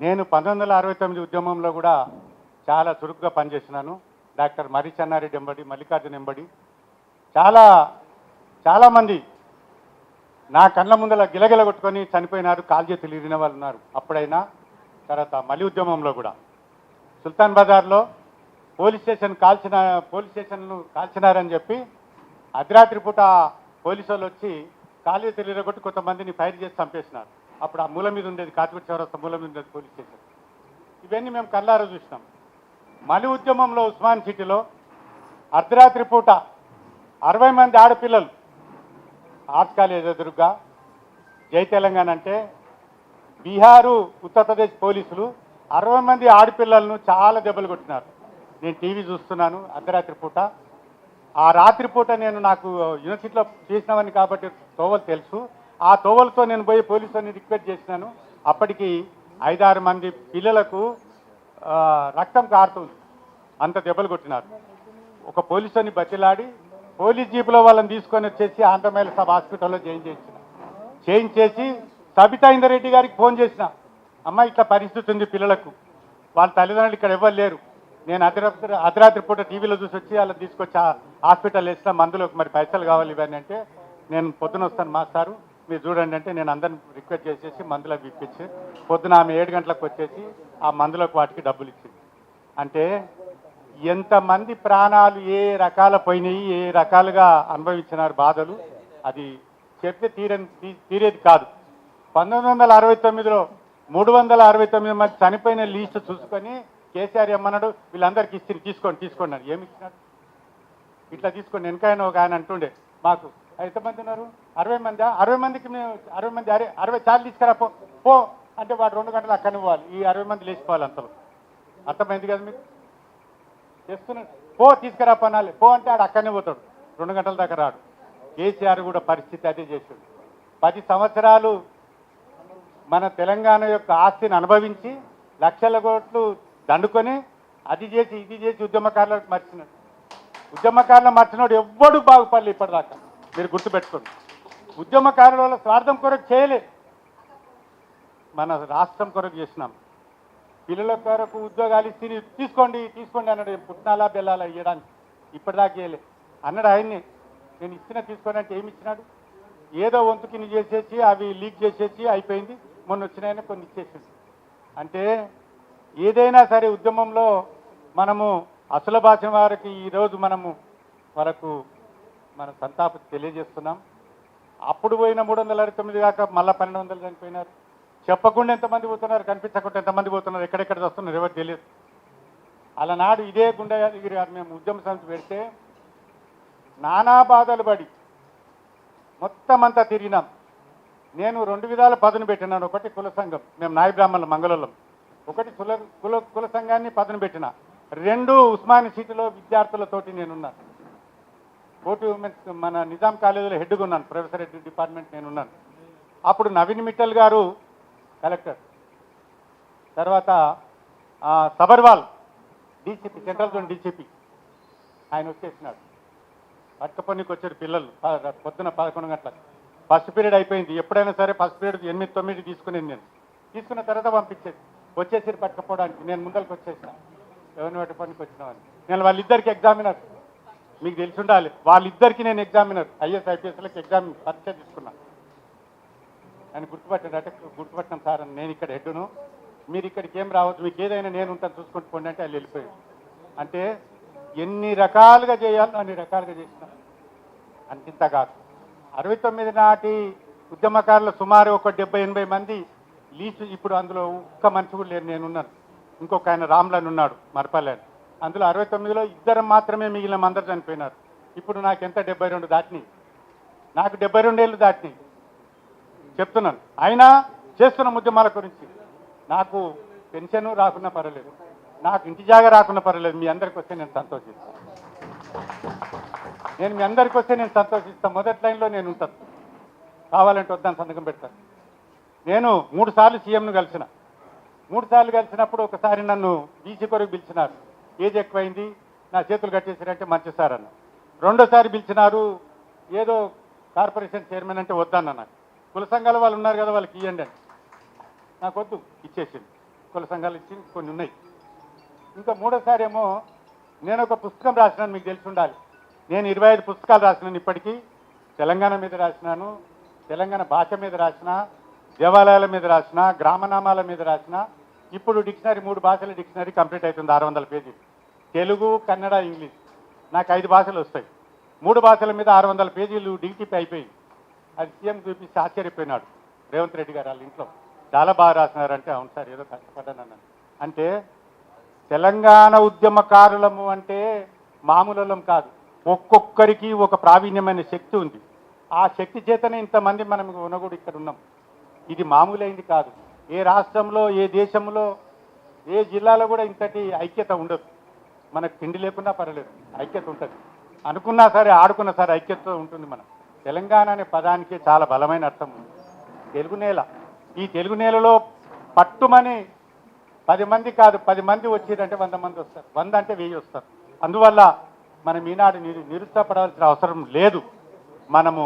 నేను 1969 ఉద్యమంలో కూడా చాలా చురుగ్గా పనిచేసినాను. డాక్టర్ మరి చెన్నారెడ్డి ఎంబడి, మల్లికార్జున ఎంబడి చాలామంది నా కళ్ళ ముందల గిలగిల కొట్టుకొని చనిపోయినారు, కాలు చేతులు ఇరిగిన వాళ్ళు ఉన్నారు. అప్పుడైనా తర్వాత మలి ఉద్యమంలో కూడా సుల్తాన్ బజార్లో పోలీస్ స్టేషన్ను కాల్చినారని చెప్పి అర్ధరాత్రి పూట పోలీసు వాళ్ళు వచ్చి కాలు చేతులు ఇరగొట్టి కొంతమందిని ఫైర్ చేసి చంపేసినారు. అప్పుడు ఆ మూల మీద ఉండేది కాచిగూడ చౌరస్తా మూల మీద ఉండేది పోలీస్ స్టేషన్. ఇవన్నీ మేము కళ్ళారా చూసినాం. మలి ఉద్యమంలో ఉస్మాన్ సిటీలో అర్ధరాత్రి పూట 60 మంది ఆడపిల్లలు ఆర్ట్స్ కాలేజ్ ఎదురుగా జై తెలంగాణ అంటే బీహారు ఉత్తరప్రదేశ్ పోలీసులు 60 మంది ఆడపిల్లలను చాలా దెబ్బలు కొట్టినారు. నేను టీవీ చూస్తున్నాను అర్ధరాత్రి పూట. ఆ రాత్రిపూట నేను నాకు యూనివర్సిటీలో చేసినవని కాబట్టి తోవలు తెలుసు. ఆ తోవలతో నేను పోయి పోలీసుని రిక్వెస్ట్ చేసినాను. అప్పటికి 5-6 మంది పిల్లలకు రక్తం కారుతుంది, అంత దెబ్బలు కొట్టినారు. ఒక పోలీసుని బతిలాడి పోలీస్ జీపులో వాళ్ళని తీసుకొని వచ్చేసి ఆంధ్రమైల సబ్ హాస్పిటల్లో చేయించేసి సబితా ఇందరెడ్డి గారికి ఫోన్ చేసిన, అమ్మ ఇట్లా పరిస్థితి ఉంది పిల్లలకు, వాళ్ళ తల్లిదండ్రులు ఇక్కడ ఇవ్వలేరు, లేరు. నేను అర్ధరాత్రి పూట టీవీలో చూసి వచ్చి వాళ్ళని తీసుకొచ్చి హాస్పిటల్ వేసిన మందులకు మరి పైసలు కావాలి ఇవన్నీ అంటే, నేను పొద్దున వస్తాను మాస్టారు మీరు చూడండి అంటే నేను అందరిని రిక్వెస్ట్ చేసేసి మందులకు ఇప్పించి పొద్దున ఆమె 7 గంటలకు వచ్చేసి ఆ మందులకు వాటికి డబ్బులు ఇచ్చింది. అంటే ఎంతమంది ప్రాణాలు ఏ రకాల పోయినాయి, ఏ రకాలుగా అనుభవించినారు బాధలు, అది చెప్తే తీరేది కాదు. 1969లో 369 మంది చనిపోయిన లిస్టు చూసుకొని కేసీఆర్ ఏమన్నాడు, వీళ్ళందరికీ తీసుకోండి అని. ఏమి ఇచ్చినాడు? ఇట్లా తీసుకోండి. వెనకాయన ఒక ఆయన అంటుండే మాకు, ఎంతమంది ఉన్నారు? 60 మంది. 60 మందికి మేము 60 మంది 60 చాలు తీసుకురా పో అంటే వాడు 2 గంటలు అక్కడిని పోవాలి, ఈ 60 మంది లేచిపోవాలి. అంతలో అర్థమైంది కదా మీకు? చేస్తున్నాడు, పో తీసుకురా పనాలి పో అంటే ఆడు అక్కడనే పోతాడు, 2 గంటల దాకా రాడు. కేసీఆర్ కూడా పరిస్థితి అదే చేశాడు. 10 సంవత్సరాలు మన తెలంగాణ యొక్క ఆస్తిని అనుభవించి లక్షల కోట్లు దండుకొని అది చేసి ఇది చేసి ఉద్యమకారులకు మర్చినాడు. ఉద్యమకారులు మర్చినాడు ఎవ్వడు బాగుపడలే ఇప్పటిదాకా. మీరు గుర్తుపెట్టుకోండి, ఉద్యమకారుల వల్ల స్వార్థం కొరకు చేయలే, మన రాష్ట్రం కొరకు చేసినాం. పిల్లల కొరకు ఉద్యోగాలు ఇచ్చి తీసుకోండి అన్నాడు. పుట్నాలా బెల్లాలా ఇవ్వడానికి ఇప్పటిదాకా చేయలే అన్నాడు ఆయన్ని. నేను ఇచ్చిన తీసుకోండి అంటే ఏమి ఇచ్చినాడు? ఏదో వంతుకిని చేసేసి అవి లీక్ చేసేసి అయిపోయింది. మొన్న వచ్చినాయని కొన్ని ఇచ్చేసింది. అంటే ఏదైనా సరే ఉద్యమంలో మనము అసలు భాష వారికి ఈరోజు మనము వాళ్ళకు మన సంతాపం తెలియజేస్తున్నాం. అప్పుడు పోయిన 369 కాక మళ్ళీ 1200 చనిపోయినారు. చెప్పకుండా ఎంతమంది పోతున్నారు, కనిపించకుండా ఎంతమంది పోతున్నారు, ఎక్కడెక్కడ వస్తున్నారు ఎవరు తెలియదు. అలనాడు ఇదే గుండెగిరి గారు మేము ఉద్యమ సమితి పెడితే నానా బాధలు పడి మొత్తం అంతా తిరిగినాం. నేను 2 విధాల పదును పెట్టినాను. ఒకటి కుల సంఘం, మేము నాయ బ్రాహ్మణుల మంగళం. ఒకటి కుల సంఘాన్ని పదును పెట్టిన. 2 ఉస్మాని సిటీలో విద్యార్థులతోటి నేనున్నాను. కోటి ఉమెన్స్ మన నిజాం కాలేజీలో హెడ్గా ఉన్నాను, ప్రొఫెసర్ హెడ్ డిపార్ట్మెంట్ నేనున్నాను. అప్పుడు నవీన్ మిట్టల్ గారు కలెక్టర్, తర్వాత Sabharwal DCP, central zone DCP, ఆయన వచ్చేసినాడు. పట్టుకపోనికి వచ్చారు పిల్లలు పొద్దున 11 గంటలకు. ఫస్ట్ పీరియడ్ అయిపోయింది. ఎప్పుడైనా సరే ఫస్ట్ పీరియడ్ 8-9 తీసుకునేది. నేను తీసుకున్న తర్వాత పంపించేది. వచ్చేసి పట్టుకపోవడానికి నేను ముందరికి వచ్చేసిన. ఎవరిని పట్టుకోనికి వచ్చినామని నేను వాళ్ళిద్దరికి ఎగ్జామినర్, మీకు తెలిసి ఉండాలి, వాళ్ళిద్దరికి నేను ఎగ్జామినర్, ఐఏఎస్ ఐపీఎస్లకు ఎగ్జామ్ పరీక్ష తీసుకున్నాను. ఆయన గుర్తుపట్టాడు అంటే గుర్తుపట్టినాం సార్ అని. నేను ఇక్కడ హెడ్ను, మీరు ఇక్కడికి ఏం రావచ్చు, మీకు ఏదైనా నేను ఉంటాను చూసుకుంటూ పోండి అంటే వాళ్ళు వెళ్ళిపోయాడు. అంటే ఎన్ని రకాలుగా చేయాలో అన్ని రకాలుగా చేసిన అంతింత కాదు. 69 నాటి ఉద్యమకారులు సుమారు ఒక 70-80 మంది లీజు. ఇప్పుడు అందులో ఒక్క మనిషి కూడా లేరు, నేనున్నాను. ఇంకొక ఆయన రామ్లాన్ ఉన్నాడు మరపల్లి. అందులో 69లో 2 మాత్రమే మిగిలిన అందరూ చనిపోయినారు. ఇప్పుడు నాకు ఎంత 72 దాటినాయి, నాకు 72 ఏళ్ళు దాటినాయి చెప్తున్నాను. అయినా చేస్తున్న ఉద్యమాల గురించి నాకు పెన్షన్ రాకున్నా పర్వాలేదు, నాకు ఇంటి జాగా రాకున్నా పర్వాలేదు, మీ అందరికి వస్తే నేను సంతోషిస్తాను. మీ అందరికి వస్తే నేను సంతోషిస్తాను. మొదటి లైన్లో నేను ఉంటాను, కావాలంటే వద్దాను సంతకం పెడతాను. నేను 3 సార్లు సీఎంను కలిసిన. 3 సార్లు కలిసినప్పుడు ఒకసారి నన్ను బీసీ కొరకు పిలిచినారు. ఏజ్ ఎక్కువైంది, నా చేతులు కట్టేసారంటే మంచి సార్ అన్న. రెండోసారి పిలిచినారు, ఏదో కార్పొరేషన్ చైర్మన్ అంటే వద్దన్న. నాకు కుల సంఘాల వాళ్ళు ఉన్నారు కదా, వాళ్ళకి ఇవ్వండి అని. నాకు వద్దు, ఇచ్చేసింది. కుల సంఘాలు ఇచ్చి కొన్ని ఉన్నాయి. ఇంకా మూడోసారి ఏమో నేను ఒక పుస్తకం రాసినాను, మీకు తెలిసి ఉండాలి. నేను 25 పుస్తకాలు రాసినాను ఇప్పటికీ. తెలంగాణ మీద రాసినాను, తెలంగాణ భాష మీద రాసిన, దేవాలయాల మీద రాసిన, గ్రామనామాల మీద రాసిన. ఇప్పుడు డిక్షనరీ 3 భాషల డిక్షనరీ కంప్లీట్ అవుతుంది, 600 పేజీలు. తెలుగు, కన్నడ, ఇంగ్లీష్. నాకు 5 భాషలు వస్తాయి. 3 భాషల మీద 600 పేజీలు డిటిపి అయిపోయి. అది సీఎం చూపించి ఆశ్చర్యపోయినాడు రేవంత్ రెడ్డి గారు వాళ్ళ ఇంట్లో. చాలా బాగా రాసినారంటే, అవును సార్ ఏదో కష్టపడ్డాను అన్నాను. అంటే తెలంగాణ ఉద్యమకారులము అంటే మామూలం కాదు. ఒక్కొక్కరికి ఒక ప్రావీణ్యమైన శక్తి ఉంది. ఆ శక్తి చేతనే ఇంతమంది మనం ఉన్నగూడు ఇక్కడ ఉన్నాం. ఇది మామూలైంది కాదు. ఏ రాష్ట్రంలో, ఏ దేశంలో, ఏ జిల్లాలో కూడా ఇంతటి ఐక్యత ఉండదు. మనకు తిండి లేకున్నా పర్వాలేదు, ఐక్యత ఉంటుంది. అనుకున్నా సరే, ఆడుకున్నా సరే ఐక్యత ఉంటుంది. మనం తెలంగాణ అనే పదానికి చాలా బలమైన అర్థం ఉంది. తెలుగు నేల, ఈ తెలుగు నేలలో పట్టుమని 10 మంది కాదు, 10 మంది వచ్చేదంటే 100 మంది వస్తారు, 100 అంటే 1000 వస్తారు. అందువల్ల మనం ఈనాడు నిరుత్సాహపడాల్సిన అవసరం లేదు. మనము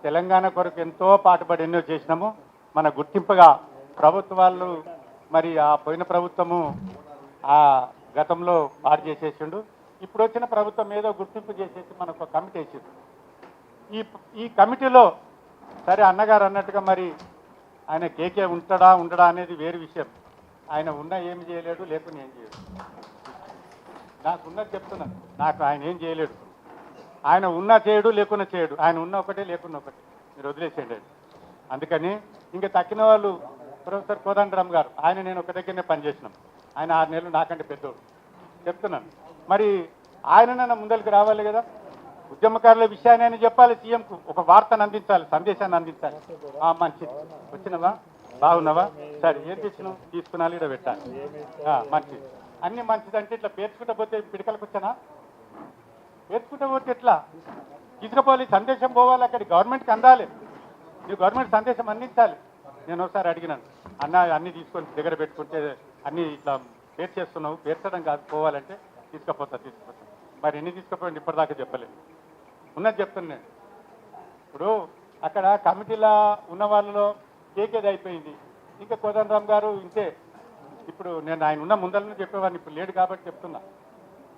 తెలంగాణ కొరకు ఎంతో పాటుపడి ఎన్నో చేసినాము. మన గుర్తింపుగా ప్రభుత్వాలు, మరి ఆ పోయిన ప్రభుత్వము ఆ గతంలో పాటు చేసేసిండు. ఇప్పుడు వచ్చిన ప్రభుత్వం ఏదో గుర్తింపు చేసేసి మనకు కమిటీ వేసింది. ఈ కమిటీలో సరే అన్నగారు అన్నట్టుగా మరి ఆయన కేకే ఉంటాడా ఉండడా అనేది వేరు విషయం. ఆయన ఉన్నా ఏమి చేయలేడు, లేకున్నా ఏం చేయలేడు. నాకున్నది చెప్తున్నాను, నాకు ఆయన ఏం చేయలేడు. ఆయన ఉన్నా చేయడు, లేకున్నా చేయడు. ఆయన ఉన్న ఒకటే, లేకున్నా ఒకటే. మీరు వదిలేసేయండి. అందుకని ఇంకా తక్కిన వాళ్ళు ప్రొఫెసర్ కోదండరామ్ గారు, ఆయన నేను ఒక దగ్గరనే పనిచేసినాం. ఆయన 6 నెలలు నాకంటే పెద్దోడు. చెప్తున్నాను, మరి ఆయననైనా ముందరికి రావాలి కదా. ఉద్యమకారుల విషయాన్ని ఆయన చెప్పాలి, సీఎంకు ఒక వార్తను అందించాలి, సందేశాన్ని అందించాలి. మంచిది, వచ్చినవా, బాగున్నావా, సరే ఏం తెచ్చినావు, తీసుకున్నాను, ఇక్కడ పెట్టాలి, మంచిది, అన్ని మంచిదంటే ఇట్లా పేర్చుకుంటూ పోతే పిడికలకు వచ్చానా? పేర్చుకుంటూ పోతే ఎట్లా తీసుకుపోవాలి, సందేశం పోవాలి, అక్కడి గవర్నమెంట్కి అందాలి. నువ్వు గవర్నమెంట్ సందేశం అందించాలి. నేను ఒకసారి అడిగినాను, అన్న అన్ని తీసుకొని దగ్గర పెట్టుకుంటే అన్ని ఇట్లా పేర్చేస్తున్నావు, పేర్చడం కాదు, పోవాలంటే తీసుకుపోతా. మరి ఎన్ని తీసుకుపోయింది ఇప్పటిదాకా చెప్పలేదు. ఉన్నది చెప్తాను నేను. ఇప్పుడు అక్కడ కమిటీలో ఉన్న వాళ్ళలో కేకేది అయిపోయింది. ఇంకా కోదండరామ్ గారు ఇంతే. ఇప్పుడు నేను ఆయన ఉన్న ముందరనే చెప్పేవాడిని, ఇప్పుడు లేడు కాబట్టి చెప్తున్నా.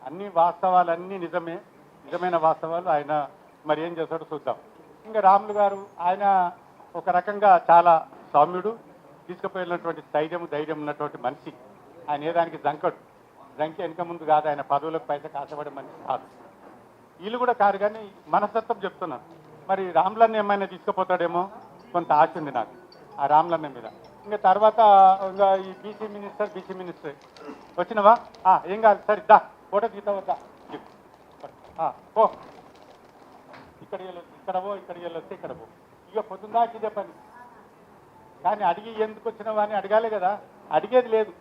అన్ని వాస్తవాలు అన్నీ నిజమే, నిజమైన వాస్తవాలు. ఆయన మరి ఏం చేస్తాడో చూద్దాం. ఇంకా రాములు గారు, ఆయన ఒక రకంగా చాలా సౌమ్యుడు, తీసుకుపోయినటువంటి ధైర్యం ఉన్నటువంటి మనిషి. ఆయన ఏ దానికి జంకడు, జంకి వెనక ముందు కాదు. ఆయన పదవులకు పైసా కాసపడే మనిషి కాదు. వీళ్ళు కూడా కాదు, కానీ మనస్తత్వం చెప్తున్నాను. మరి రాములన్న ఏమైనా తీసుకుపోతాడేమో కొంత ఆశ ఉంది నాకు ఆ రాములన్న మీద. ఇంకా తర్వాత ఇంకా ఈ బీసీ మినిస్టర్ వచ్చినవా, ఏం కాదు, సరే దా ఫోటో తీతావద్దా, పో, ఇక్కడ పో, ఇక్కడికి వెళ్ళొస్తే ఇక్కడ పో. ఇక పొద్దుందాక ఇదే పని. కానీ అడిగి ఎందుకు వచ్చినావా అని అడగాలి కదా. అడిగేది లేదు.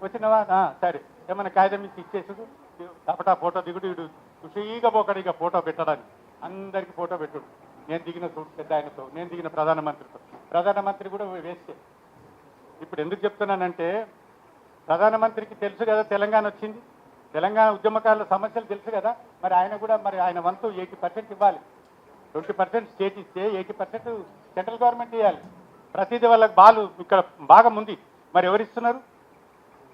వచ్చినవా, సరే ఏమైనా కాగితం ఇచ్చి ఇచ్చేసుడు, తపటా ఫోటో దిగుడు, ఇడు ఖుషీగా పోకడు ఇక ఫోటో పెట్టడానికి. అందరికీ ఫోటో పెట్టుడు. నేను దిగిన పెద్ద ఆయనతో, నేను దిగిన ప్రధానమంత్రి కూడా వేస్తే. ఇప్పుడు ఎందుకు చెప్తున్నానంటే, ప్రధానమంత్రికి తెలుసు కదా తెలంగాణ వచ్చింది, తెలంగాణ ఉద్యమకారుల సమస్యలు తెలుసు కదా. మరి ఆయన కూడా మరి ఆయన వంతు 80% ఇవ్వాలి. 20% స్టేట్ ఇస్తే 80% సెంట్రల్ గవర్నమెంట్ ఇవ్వాలి. ప్రతిదీ వాళ్ళకి ఇక్కడ భాగం ఉంది. మరి ఎవరిస్తున్నారు?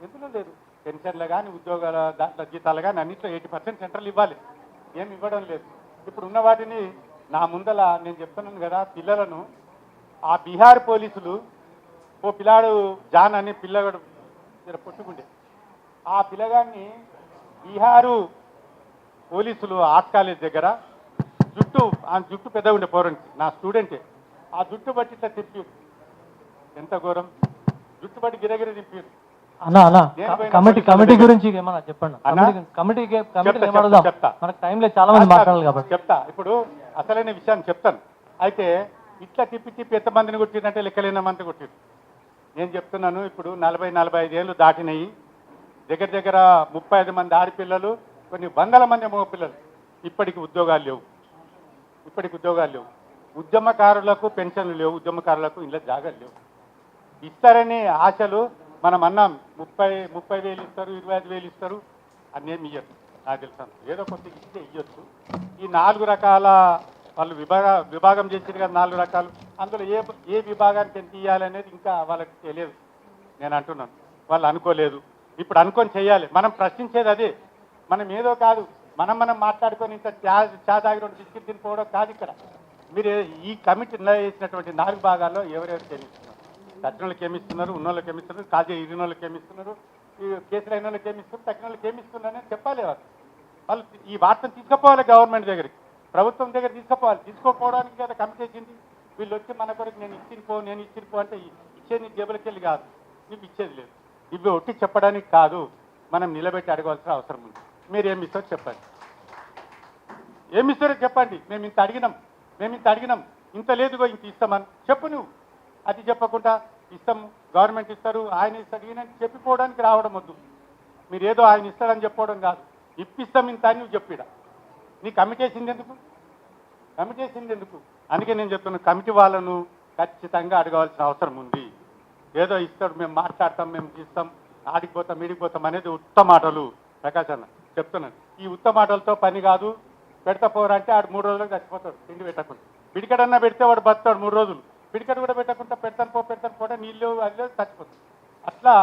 ఎందులో లేదు. పెన్షన్లు కానీ, ఉద్యోగాల దాంట్లో జీతాలు కానీ అన్నింటిలో 80% సెంట్రల్ ఇవ్వాలి. ఏమి ఇవ్వడం లేదు. ఇప్పుడు ఉన్న వాటిని నా ముందల నేను చెప్తున్నాను కదా, పిల్లలను ఆ బీహార్ పోలీసులు, ఓ పిల్లాడు జాన్ అని పిల్లగాడు పొట్టుకుండే, ఆ పిల్లగాడిని బీహారు పోలీసులు ఆర్ట్స్ కాలేజ్ దగ్గర జుట్టు పెద్దగా ఉండే పౌరానికి, నా స్టూడెంటే, ఆ జుట్టు బట్టి ఇట్లా తిప్పారు. ఎంత ఘోరం! జుట్టు బట్టి గిరగిరి తిప్పారు. కమిటీ గురించి ఏమన్నా చెప్పండి. చాలా మంది మాట్లాడాలి కాబట్టి చెప్తా. ఇప్పుడు అసలైన విషయాన్ని చెప్తాను. అయితే ఇట్లా తిప్పి ఎంతమందిని కొట్టిందంటే లెక్కలేని మంది కొట్టిరు. నేను చెప్తున్నాను, ఇప్పుడు 40-45 ఏళ్ళు దాటినాయి. దగ్గర 35 మంది ఆడపిల్లలు, కొన్ని వందల మంది మగపిల్లలు. ఇప్పటికి ఉద్యోగాలు లేవు. ఉద్యమకారులకు పెన్షన్లు లేవు, ఉద్యమకారులకు ఇళ్ళ జాగాలు లేవు. ఇస్తారని ఆశలు మనం అన్నాం. 30,000 ఇస్తారు, 25,000 ఇస్తారు, అన్నేమి ఇయ్యరు. నాకు తెలుసాను, ఏదో కొంత ఇస్తే ఇయ్యొచ్చు. ఈ 4 రకాల వాళ్ళు విభాగం చేసారు కదా, 4 రకాలు. అందులో ఏ విభాగానికి ఎంత ఇవ్వాలనేది ఇంకా వాళ్ళకి తెలియదు. నేను అంటున్నాను, వాళ్ళు అనుకోలేదు. ఇప్పుడు అనుకొని చేయాలి. మనం ప్రశ్నించేది అదే. మనం ఏదో కాదు, మనం మాట్లాడుకొని ఇంత చా తాగి 2 బిస్కెట్ తినిపోవడం కాదు ఇక్కడ. మీరు ఈ కమిటీలో వేసినటువంటి 4 భాగాల్లో ఎవరెవరికి ఏమిస్తున్నారు, తగ్గినోళ్ళకి ఏమిస్తున్నారు, ఉన్నోళ్ళకి ఏమిస్తున్నారు, కాజీ ఇరినోళ్ళకి ఏమిస్తున్నారు, ఈ కేసులు అయిన వాళ్ళకి ఏమిస్తున్నారు, తగ్గిన వాళ్ళకి ఏమిస్తున్నారని చెప్పాలి. వాళ్ళు ఈ వార్తను తీసుకుపోవాలి గవర్నమెంట్ దగ్గరికి, ప్రభుత్వం దగ్గర తీసుకుపోవాలి. తీసుకోపోవడానికి కదా కమిటీ వేసింది. వీళ్ళు వచ్చి మన కొరకు నేను ఇచ్చిన పో అంటే ఇచ్చేది నీ జేబులకి వెళ్ళి కాదు, నీకు ఇచ్చేది లేదు. ఇవి ఒట్టి చెప్పడానికి కాదు, మనం నిలబెట్టి అడగవలసిన అవసరం ఉంది. మీరు ఏమి ఇస్తారో చెప్పండి, ఏమి ఇస్తారో చెప్పండి. మేము ఇంత అడిగినాం, ఇంత లేదుగో ఇంత ఇస్తామని చెప్పు. నువ్వు అది చెప్పకుండా ఇస్తాము, గవర్నమెంట్ ఇస్తారు, ఆయన ఇస్తాడు, ఈయన చెప్పిపోవడానికి రావడం వద్దు. మీరు ఏదో ఆయన ఇస్తాడని చెప్పడం కాదు, ఇప్పిస్తాం ఇంత అని నువ్వు చెప్పిడ. నీ కమిటీ వేసింది ఎందుకు? అందుకే నేను చెప్తున్నాను, కమిటీ వాళ్ళను ఖచ్చితంగా అడగవలసిన అవసరం ఉంది. ఏదో ఇస్తాడు, మేము మాట్లాడతాం, మేము తీస్తాం, ఈడిపోతాం అనేది ఉత్త మాటలు. ప్రకాశ్ అన్న చెప్తున్నాను, ఈ ఉత్త మాటలతో పని కాదు. పెడతా పోరంటే ఆడు 3 రోజులకు చచ్చిపోతాడు తిండి పెట్టకుండా. పిడికడన్నా పెడితే వాడు బతాడు 3 రోజులు. పిడికడ కూడా పెట్టకుండా పెడతాను పో నీళ్ళు అది చచ్చిపోతాడు. అట్లా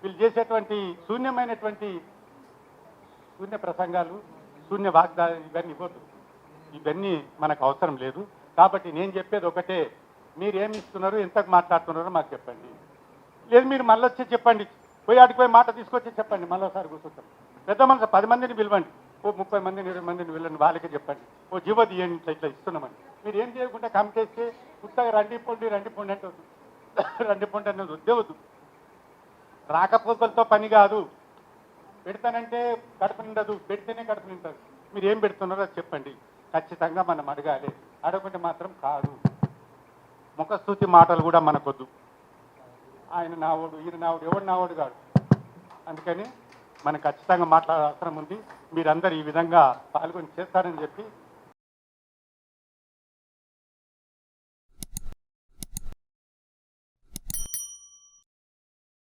వీళ్ళు చేసేటువంటి శూన్యమైనటువంటి శూన్య ప్రసంగాలు, శూన్య వాగ్దానాలు ఇవన్నీ ఇవ్వద్దు. ఇవన్నీ మనకు అవసరం లేదు. కాబట్టి నేను చెప్పేది ఒకటే, మీరు ఏమి ఇస్తున్నారు, ఎంతకు మాట్లాడుతున్నారో మాకు చెప్పండి. లేదు మీరు మళ్ళీ వచ్చి చెప్పండి, పోయి ఆడికి పోయి మాట తీసుకొచ్చి చెప్పండి. మళ్ళీసారి కూర్చుంటాం. పెద్ద మనసు 10 మందిని పిలవండి, ఓ 30 మందిని 20 మందిని వెళ్ళండి, వాళ్ళకే చెప్పండి, ఓ జీవో తీయండి, ఇట్లా ఇస్తున్నామని. మీరు ఏం చేయకుండా కమిటేస్తే ఉత్తగా రండి పొండి అంటే వద్దు, రండి పొండి అనేది వద్దే వద్దు. రాకపోకలతో పని కాదు. పెడతానంటే కడుపు నిండదు, పెడితేనే కడుపు నిండదు. మీరు ఏం పెడుతున్నారో అది చెప్పండి. ఖచ్చితంగా మనం అడగాలి, అడగకుంటే మాత్రం కాదు. ముఖస్తుతి మాటలు కూడా మనకొద్దు. ఆయన నావోడు, ఈయన నావోడు, ఎవడు నావోడు కాదు. అందుకని మనం ఖచ్చితంగా మాట్లాడే అవసరం ఉంది. మీరందరూ ఈ విధంగా పాల్గొని చేస్తారని చెప్పి